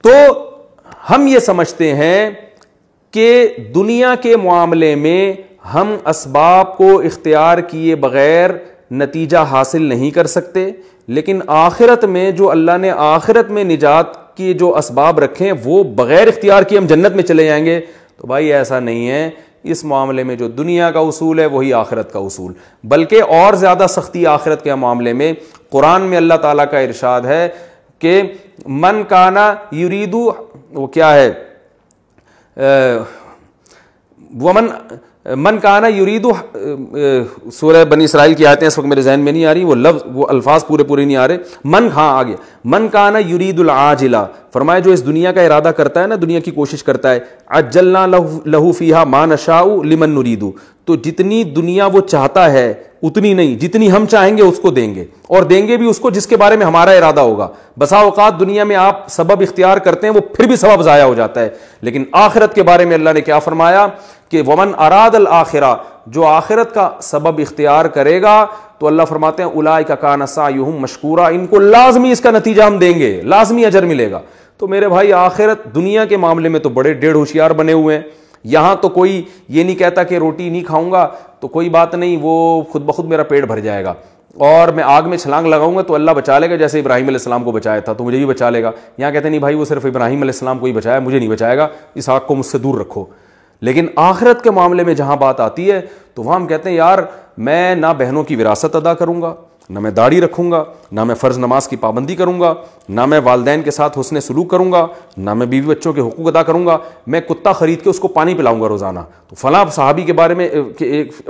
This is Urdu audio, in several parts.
تو ہم یہ سمجھتے ہیں کہ دنیا کے معاملے میں ہم اسباب کو اختیار کیے بغیر نتیجہ حاصل نہیں کر سکتے، لیکن آخرت میں جو اللہ نے آخرت میں نجات کی جو اسباب رکھے ہیں وہ بغیر اختیار کیے ہم جنت میں چلے جائیں گے. تو بھائی ایسا نہیں ہے. اس معاملے میں جو دنیا کا اصول ہے وہی آخرت کا اصول، بلکہ اور زیادہ سختی آخرت کے معاملے میں. قرآن میں اللہ تعالیٰ کا ارشاد ہے کہ من کانا یریدو، وہ کیا ہے، من کانا یریدو، سورہ بنی اسرائیل کی آیتیں اس وقت میرے ذہن میں نہیں آ رہی، وہ لفظ وہ الفاظ پورے نہیں آ رہے. آ گیا من کانا یرید العاجلہ، فرمایا جو اس دنیا کا ارادہ کرتا ہے نا، دنیا کی کوشش کرتا ہے، عجلنا لہ فیہا ما نشاء لمن نرید، تو جتنی دنیا وہ چاہتا ہے اتنی نہیں، جتنی ہم چاہیں گے اس کو دیں گے، اور دیں گے بھی اس کو جس کے بارے میں ہمارا ارادہ ہوگا. بسا اوقات دنیا میں آپ سبب اختیار کرتے ہیں وہ پھر بھی سبب ضائع ہو جاتا ہے، لیکن آخرت کے بارے میں اللہ نے کیا فرمایا کہ ومن اراد الآخرہ، جو آخرت کا سبب اختیار کرے گا تو اللہ فرماتے ہیں اولئک کان سعیہم مشکورا، ان کو لازمی اس کا نتیجہ ہم دیں گے، لازمی اجر ملے گا. تو میرے بھائی آخرت دنیا کے معاملے میں تو بڑے ڈیڑھ ہوشیار بنے ہوئے ہیں. یہاں تو کوئی یہ نہیں کہتا کہ روٹی نہیں کھاؤں گا تو کوئی بات نہیں، وہ خود بخود میرا پیٹ بھر جائے گا، اور میں آگ میں چھلانگ لگاؤں گا تو اللہ بچا لے گا، جیسے ابراہیم علیہ السلام کو بچایا تھا تو مجھے بھی بچا لے گا. یہاں کہتے ہیں نہیں بھائی وہ صرف ابراہیم علیہ السلام کو ہی بچایا، مجھے نہیں بچائے گا، اس آگ کو مجھ سے دور رکھو. لیکن آخرت کے معاملے میں جہاں بات آتی ہے تو وہاں ہم کہتے ہیں یار میں نہ بہنوں کی وراثت ادا کروں گا، نہ میں داڑھی رکھوں گا، نہ میں فرض نماز کی پابندی کروں گا، نہ میں والدین کے ساتھ حسن سلوک کروں گا، نہ میں بیوی بچوں کے حقوق ادا کروں گا، میں کتا خرید کے اس کو پانی پلاؤں گا روزانہ. تو فلاں صحابی کے بارے میں،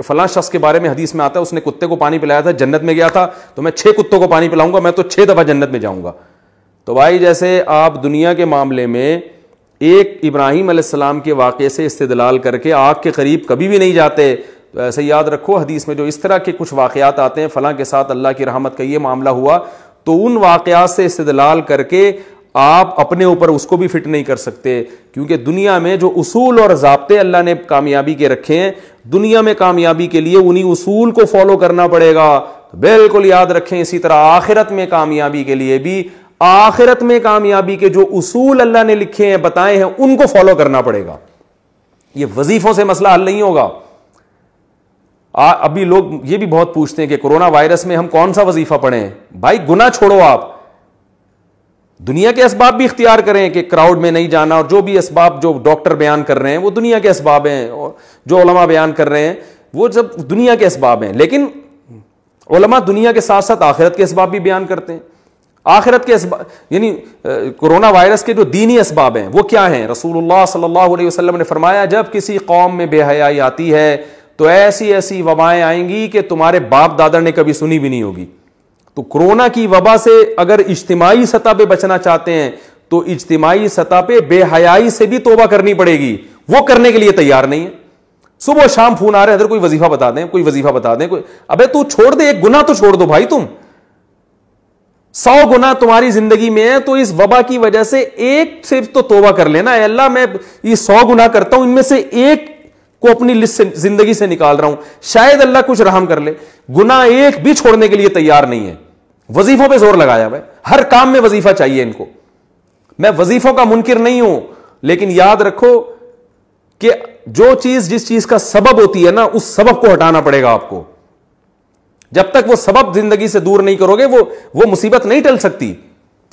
فلاں شخص کے بارے میں حدیث میں آتا ہے اس نے کتے کو پانی پلایا تھا، جنت میں گیا تھا، تو میں 6 کتوں کو پانی پلاؤں گا، میں تو 6 دفعہ جنت میں جاؤں گا. تو بھائی جیسے آپ دنیا کے معاملے میں ایک ابراہیم علیہ السلام کے واقعے سے استدلال کر کے آگ کے قریب کبھی بھی نہیں جاتے، تو ایسے یاد رکھو حدیث میں جو اس طرح کے کچھ واقعات آتے ہیں، فلاں کے ساتھ اللہ کی رحمت کا یہ معاملہ ہوا، تو ان واقعات سے استدلال کر کے آپ اپنے اوپر اس کو بھی فٹ نہیں کر سکتے، کیونکہ دنیا میں جو اصول اور ضابطے اللہ نے کامیابی کے رکھے ہیں، دنیا میں کامیابی کے لیے انہی اصول کو فالو کرنا پڑے گا. بالکل یاد رکھیں اسی طرح آخرت میں کامیابی کے لیے بھی، آخرت میں کامیابی کے جو اصول اللہ نے لکھے ہیں بتائے ہیں ان کو فالو کرنا پڑے گا. یہ وظیفوں سے مسئلہ حل نہیں ہوگا. ابھی لوگ یہ بھی بہت پوچھتے ہیں کہ کرونا وائرس میں ہم کون سا وظیفہ پڑھیں. بھائی گناہ چھوڑو، آپ دنیا کے اسباب بھی اختیار کریں کہ کراؤڈ میں نہیں جانا، اور جو بھی اسباب جو ڈاکٹر بیان کر رہے ہیں وہ دنیا کے اسباب ہیں، اور جو علماء بیان کر رہے ہیں وہ سب دنیا کے اسباب ہیں. لیکن علماء دنیا کے ساتھ ساتھ آخرت کے اسباب بھی بیان کرتے ہیں. آخرت کے اسباب یعنی کرونا وائرس کے جو دینی اسباب ہیں وہ کیا ہیں؟ رسول اللہ صلی اللہ علیہ وسلم نے فرمایا جب کسی قوم میں بے حیائی آتی ہے تو ایسی ایسی وبائیں آئیں گی کہ تمہارے باپ دادا نے کبھی سنی بھی نہیں ہوگی. تو کرونا کی وبا سے اگر اجتماعی سطح پہ بچنا چاہتے ہیں تو اجتماعی سطح پہ بے حیائی سے بھی توبہ کرنی پڑے گی. وہ کرنے کے لیے تیار نہیں ہے. صبح شام فون آ رہے ہیں، ادھر کوئی وظیفہ بتا دیں، کوئی وظیفہ بتا دیں، کوئی ابے تو چھوڑ دے، ایک گناہ تو چھوڑ دو بھائی. تم 100 گناہ تمہاری زندگی میں ہے تو اس وبا کی وجہ سے ایک صرف تو توبہ کر لینا. اے اللہ میں یہ 100 گناہ کرتا ہوں، ان میں سے ایک کو اپنی لسٹ سے زندگی سے نکال رہا ہوں، شاید اللہ کچھ رحم کر لے. گناہ ایک بھی چھوڑنے کے لیے تیار نہیں ہے. وظیفوں پہ زور لگایا ہے، ہر کام میں وظیفہ چاہیے ان کو. میں وظیفوں کا منکر نہیں ہوں، لیکن یاد رکھو کہ جو چیز جس چیز کا سبب ہوتی ہے نا اس سبب کو ہٹانا پڑے گا آپ کو. جب تک وہ سبب زندگی سے دور نہیں کرو گے وہ مصیبت نہیں ٹل سکتی،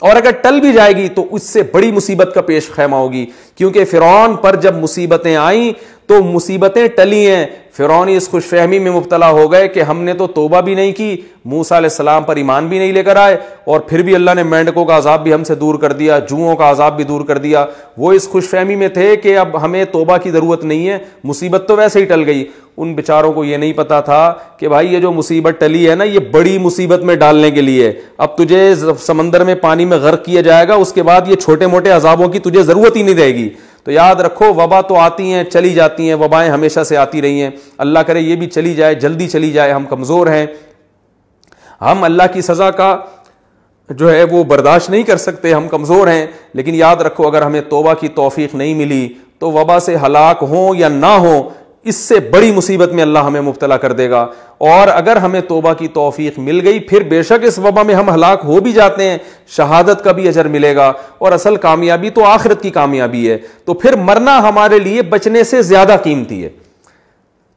اور اگر ٹل بھی جائے گی تو اس سے بڑی مصیبت کا پیش خیمہ ہوگی. کیونکہ فرعون پر جب مصیبتیں آئیں تو مصیبتیں ٹلی ہیں. فرعون اس خوش فہمی میں مبتلا ہو گئے کہ ہم نے تو توبہ بھی نہیں کی، موسیٰ علیہ السلام پر ایمان بھی نہیں لے کر آئے، اور پھر بھی اللہ نے مینڈکوں کا عذاب بھی ہم سے دور کر دیا، جوؤں کا عذاب بھی دور کر دیا. وہ اس خوش فہمی میں تھے کہ اب ہمیں توبہ کی ضرورت نہیں ہے، مصیبت تو ویسے ہی ٹل گئی. ان بیچاروں کو یہ نہیں پتا تھا کہ بھائی یہ جو مصیبت ٹلی ہے نا یہ بڑی مصیبت میں ڈالنے کے لیے. اب تجھے سمندر میں پانی میں غرق کیا جائے گا، اس کے بعد یہ چھوٹے موٹے عذابوں کی تجھے ضرورت ہی نہیں رہے گی. تو یاد رکھو وبا تو آتی ہیں چلی جاتی ہیں، وبائیں ہمیشہ سے آتی رہی ہیں. اللہ کرے یہ بھی چلی جائے، جلدی چلی جائے. ہم کمزور ہیں، ہم اللہ کی سزا کا جو ہے وہ برداشت نہیں کر سکتے، ہم کمزور ہیں. لیکن یاد رکھو اگر ہمیں توبہ کی توفیق نہیں ملی تو وبا سے ہلاک ہوں یا نہ ہوں اس سے بڑی مصیبت میں اللہ ہمیں مبتلا کر دے گا. اور اگر ہمیں توبہ کی توفیق مل گئی پھر بے شک اس وبا میں ہم ہلاک ہو بھی جاتے ہیں, شہادت کا بھی اجر ملے گا, اور اصل کامیابی تو آخرت کی کامیابی ہے. تو پھر مرنا ہمارے لیے بچنے سے زیادہ قیمتی ہے.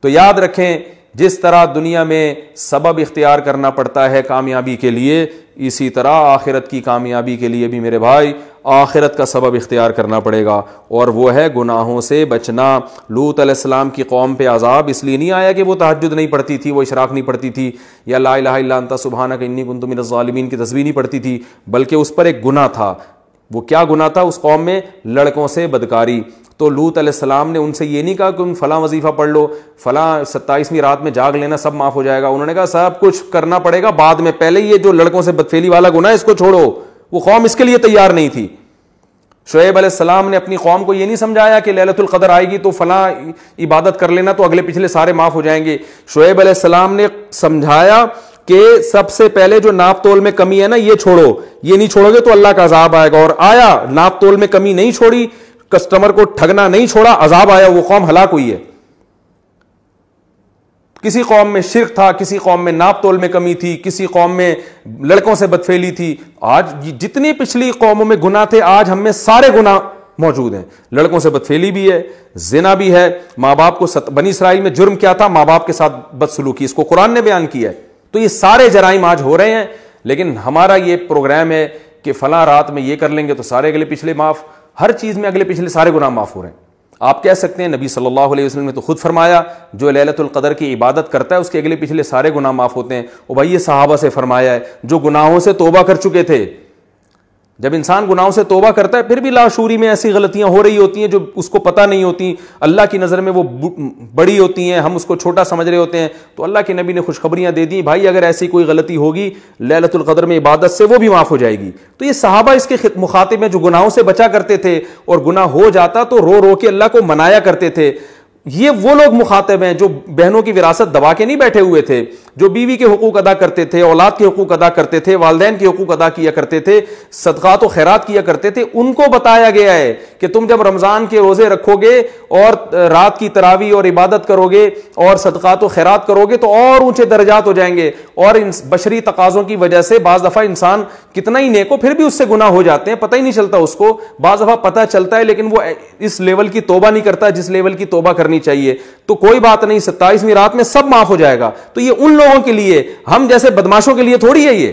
تو یاد رکھیں, جس طرح دنیا میں سبب اختیار کرنا پڑتا ہے کامیابی کے لیے, اسی طرح آخرت کی کامیابی کے لیے بھی میرے بھائی آخرت کا سبب اختیار کرنا پڑے گا, اور وہ ہے گناہوں سے بچنا. لوط علیہ السلام کی قوم پہ عذاب اس لیے نہیں آیا کہ وہ تہجد نہیں پڑھتی تھی, وہ اشراق نہیں پڑھتی تھی, یا لا الہ الا انت سبحانک انی کنت من الظالمین کی تسبیح نہیں پڑھتی تھی, بلکہ اس پر ایک گناہ تھا. وہ کیا گناہ تھا اس قوم میں؟ لڑکوں سے بدکاری. تو لوط علیہ السلام نے ان سے یہ نہیں کہا کہ فلاں وظیفہ پڑھ لو, فلاں 27ویں رات میں جاگ لینا, سب معاف ہو جائے گا. انہوں نے کہا سب کچھ کرنا پڑے گا بعد میں, پہلے یہ جو لڑکوں سے بدفعلی والا گناہ ہے اس کو چھوڑو. وہ قوم اس کے لیے تیار نہیں تھی. شعیب علیہ السلام نے اپنی قوم کو یہ نہیں سمجھایا کہ لیلۃ القدر آئے گی تو فلاں عبادت کر لینا تو اگلے پچھلے سارے معاف ہو جائیں گے. شعیب علیہ السلام نے سمجھایا کہ سب سے پہلے جو ناپ تول میں کمی ہے نا یہ چھوڑو, یہ نہیں چھوڑو گے تو اللہ کا عذاب آئے گا. اور آیا, ناپ تول میں کمی نہیں چھوڑی, کسٹمر کو ٹھگنا نہیں چھوڑا, عذاب آیا, وہ قوم ہلاک ہوئی ہے. کسی قوم میں شرک تھا, کسی قوم میں ناپ تول میں کمی تھی, کسی قوم میں لڑکوں سے بدفعلی تھی. آج جتنی پچھلی قوموں میں گناہ تھے آج ہم میں سارے گناہ موجود ہیں. لڑکوں سے بدفعلی بھی ہے, زنا بھی ہے, ماں باپ کو بنی اسرائیل میں جرم کیا تھا؟ ماں باپ کے ساتھ بدسلوکی, اس کو قرآن نے بیان کیا ہے. تو یہ سارے جرائم آج ہو رہے ہیں, لیکن ہمارا یہ پروگرام ہے کہ فلاں رات میں یہ کر لیں گے تو سارے اگلے پچھلے معاف. ہر چیز میں اگلے پچھلے سارے گناہ معاف ہو رہے ہیں. آپ کہہ سکتے ہیں نبی صلی اللہ علیہ وسلم نے تو خود فرمایا جو لیلۃ القدر کی عبادت کرتا ہے اس کے اگلے پچھلے سارے گناہ معاف ہوتے ہیں. وہ بھائی یہ صحابہ سے فرمایا ہے جو گناہوں سے توبہ کر چکے تھے. جب انسان گناہوں سے توبہ کرتا ہے پھر بھی لاشعوری میں ایسی غلطیاں ہو رہی ہوتی ہیں جو اس کو پتہ نہیں ہوتی, اللہ کی نظر میں وہ بڑی ہوتی ہیں, ہم اس کو چھوٹا سمجھ رہے ہوتے ہیں. تو اللہ کے نبی نے خوشخبریاں دے دی, بھائی اگر ایسی کوئی غلطی ہوگی لیلۃ القدر میں عبادت سے وہ بھی معاف ہو جائے گی. تو یہ صحابہ اس کے مخاطب ہیں جو گناہوں سے بچا کرتے تھے, اور گناہ ہو جاتا تو رو رو کے اللہ کو منایا کرتے تھے. یہ وہ لوگ مخاطب ہیں جو بہنوں کی وراثت دبا کے نہیں بیٹھے ہوئے تھے, جو بیوی کے حقوق ادا کرتے تھے, اولاد کے حقوق ادا کرتے تھے, والدین کے حقوق ادا کیا کرتے تھے, صدقات و خیرات کیا کرتے تھے. ان کو بتایا گیا ہے کہ تم جب رمضان کے روزے رکھو گے اور رات کی تراویح اور عبادت کرو گے اور صدقات و خیرات کرو گے تو اور اونچے درجات ہو جائیں گے. اور ان بشری تقاضوں کی وجہ سے بعض دفعہ انسان کتنا ہی نیک ہو پھر بھی اس سے گناہ ہو جاتے ہیں, پتہ ہی نہیں چلتا اس کو. بعض دفعہ پتہ چلتا ہے لیکن وہ اس لیول کی توبہ نہیں کرتا جس لیول کی توبہ کرنی چاہیے. تو کوئی بات نہیں, 27ویں رات میں سب معاف ہو جائے گا. تو یہ ان لوگوں کے لیے, ہم جیسے بدماشوں کے لیے تھوڑی ہے. یہ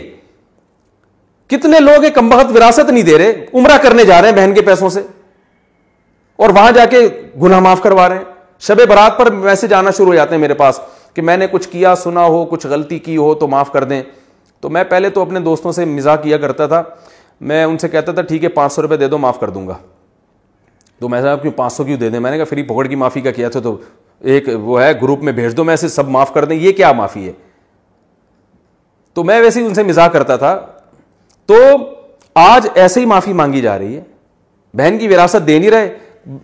کتنے لوگ کم بخت وراثت نہیں دے رہے, عمرہ کرنے جا رہے ہیں بہن کے پیسوں سے اور وہاں جا کے گناہ معاف کروا رہے ہیں. شب برات پر میسج آنا شروع ہو جاتے ہیں میرے پاس کہ میں نے کچھ کیا سنا ہو, کچھ غلطی کی ہو تو معاف کر دیں. تو میں پہلے تو اپنے دوستوں سے مزاح کیا کرتا تھا, میں ان سے کہتا تھا ٹھیک ہے 500 روپے دے دو معاف کر دوں گا. تو میں صاحب کیوں 500 کیوں دے دیں؟ میں نے کہا فری پکڑ کی معافی کا کیا تھا تو ایک وہ ہے گروپ میں بھیج دو, میں سے سب معاف کر دیں, یہ کیا معافی ہے؟ تو میں ویسے ہی ان سے مزاح کرتا تھا. تو آج ایسے ہی معافی مانگی جا رہی ہے. بہن کی وراثت دے نہیں رہے,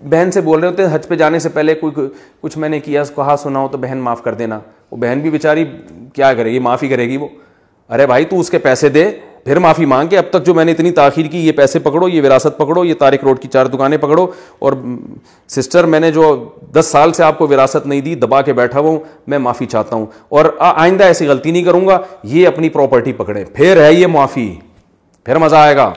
بہن سے بول رہے ہوتے ہیں حج پہ جانے سے پہلے کوئی کچھ میں نے کیا کہا سنا ہو تو بہن معاف کر دینا. وہ بہن بھی بیچاری کیا کرے گی, معافی کرے گی وہ. ارے بھائی تو اس کے پیسے دے پھر معافی مانگ کے, اب تک جو میں نے اتنی تاخیر کی یہ پیسے پکڑو, یہ وراثت پکڑو, یہ طارق روڈ کی 4 دکانیں پکڑو. اور سسٹر میں نے جو 10 سال سے آپ کو وراثت نہیں دی, دبا کے بیٹھا ہوا ہوں, میں معافی چاہتا ہوں اور آئندہ ایسی غلطی نہیں کروں گا. یہ اپنی پراپرٹی پکڑے, پھر ہے یہ معافی, پھر مزہ آئے گا.